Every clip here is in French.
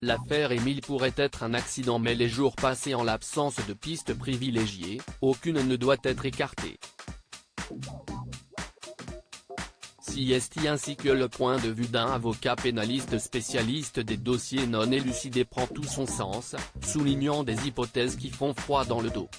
L'affaire Émile pourrait être un accident, mais les jours passés en l'absence de pistes privilégiées, aucune ne doit être écartée. CST ainsi que le point de vue d'un avocat pénaliste spécialiste des dossiers non élucidés prend tout son sens, soulignant des hypothèses qui font froid dans le dos.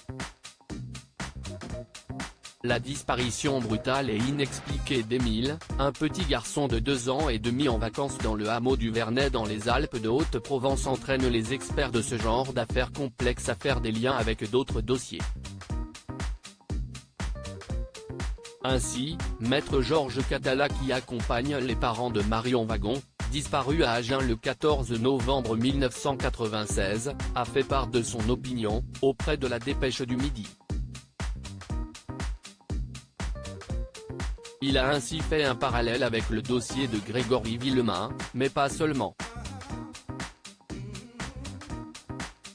La disparition brutale et inexpliquée d'Émile, un petit garçon de 2 ans et demi en vacances dans le hameau du Vernet dans les Alpes de Haute-Provence, entraîne les experts de ce genre d'affaires complexes à faire des liens avec d'autres dossiers. Ainsi, maître Georges Catala, qui accompagne les parents de Marion Wagon, disparue à Agen le 14 novembre 1996, a fait part de son opinion, auprès de la Dépêche du Midi. Il a ainsi fait un parallèle avec le dossier de Grégory Villemain, mais pas seulement.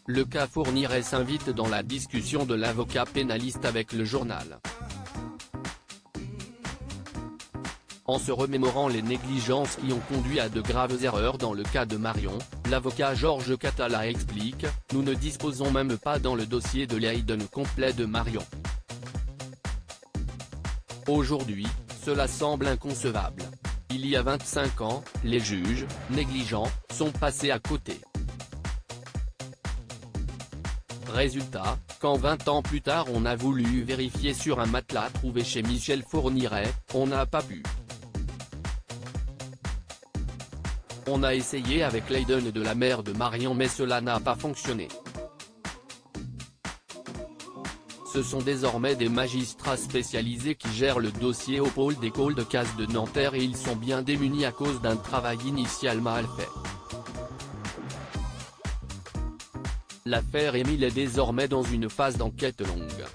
Le cas Fourniret s'invite dans la discussion de l'avocat pénaliste avec le journal. En se remémorant les négligences qui ont conduit à de graves erreurs dans le cas de Marion, l'avocat Georges Catala explique « Nous ne disposons même pas dans le dossier de l'ADN complet de Marion. Aujourd'hui, cela semble inconcevable. Il y a 25 ans, les juges, négligents, sont passés à côté. Résultat, quand 20 ans plus tard on a voulu vérifier sur un matelas trouvé chez Michel Fourniret, on n'a pas pu. On a essayé avec l'ADN de la mère de Marion, mais cela n'a pas fonctionné. Ce sont désormais des magistrats spécialisés qui gèrent le dossier au pôle des cold cases de Nanterre et ils sont bien démunis à cause d'un travail initial mal fait. L'affaire Émile est désormais dans une phase d'enquête longue.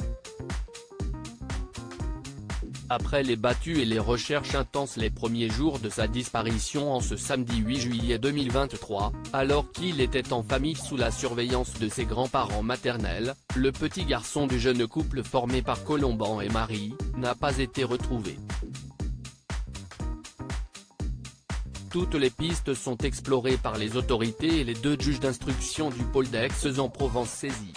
Après les battues et les recherches intenses les premiers jours de sa disparition en ce samedi 8 juillet 2023, alors qu'il était en famille sous la surveillance de ses grands-parents maternels, le petit garçon du jeune couple formé par Colomban et Marie, n'a pas été retrouvé. Toutes les pistes sont explorées par les autorités et les 2 juges d'instruction du pôle d'Aix-en-Provence saisis.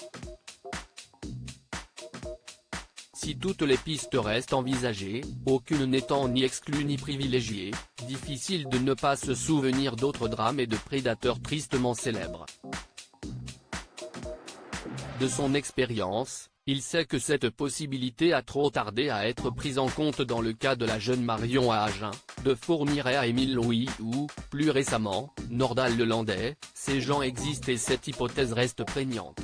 Si toutes les pistes restent envisagées, aucune n'étant ni exclue ni privilégiée, difficile de ne pas se souvenir d'autres drames et de prédateurs tristement célèbres. De son expérience, il sait que cette possibilité a trop tardé à être prise en compte dans le cas de la jeune Marion à Agen, de Fourniret à Émile Louis ou, plus récemment, Nordal-Lelandais. Ces gens existent et cette hypothèse reste prégnante.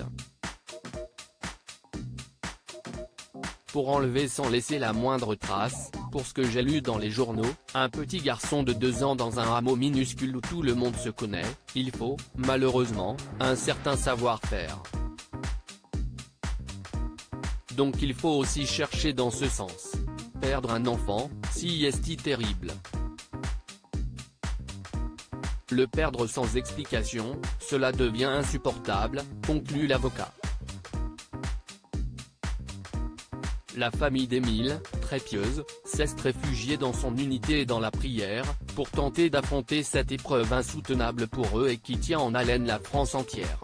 Pour enlever sans laisser la moindre trace, pour ce que j'ai lu dans les journaux, un petit garçon de 2 ans dans un hameau minuscule où tout le monde se connaît, il faut, malheureusement, un certain savoir-faire. Donc il faut aussi chercher dans ce sens. Perdre un enfant, si est-il terrible. Le perdre sans explication, cela devient insupportable, conclut l'avocat. La famille d'Émile, très pieuse, s'est réfugiée dans son unité et dans la prière, pour tenter d'affronter cette épreuve insoutenable pour eux et qui tient en haleine la France entière.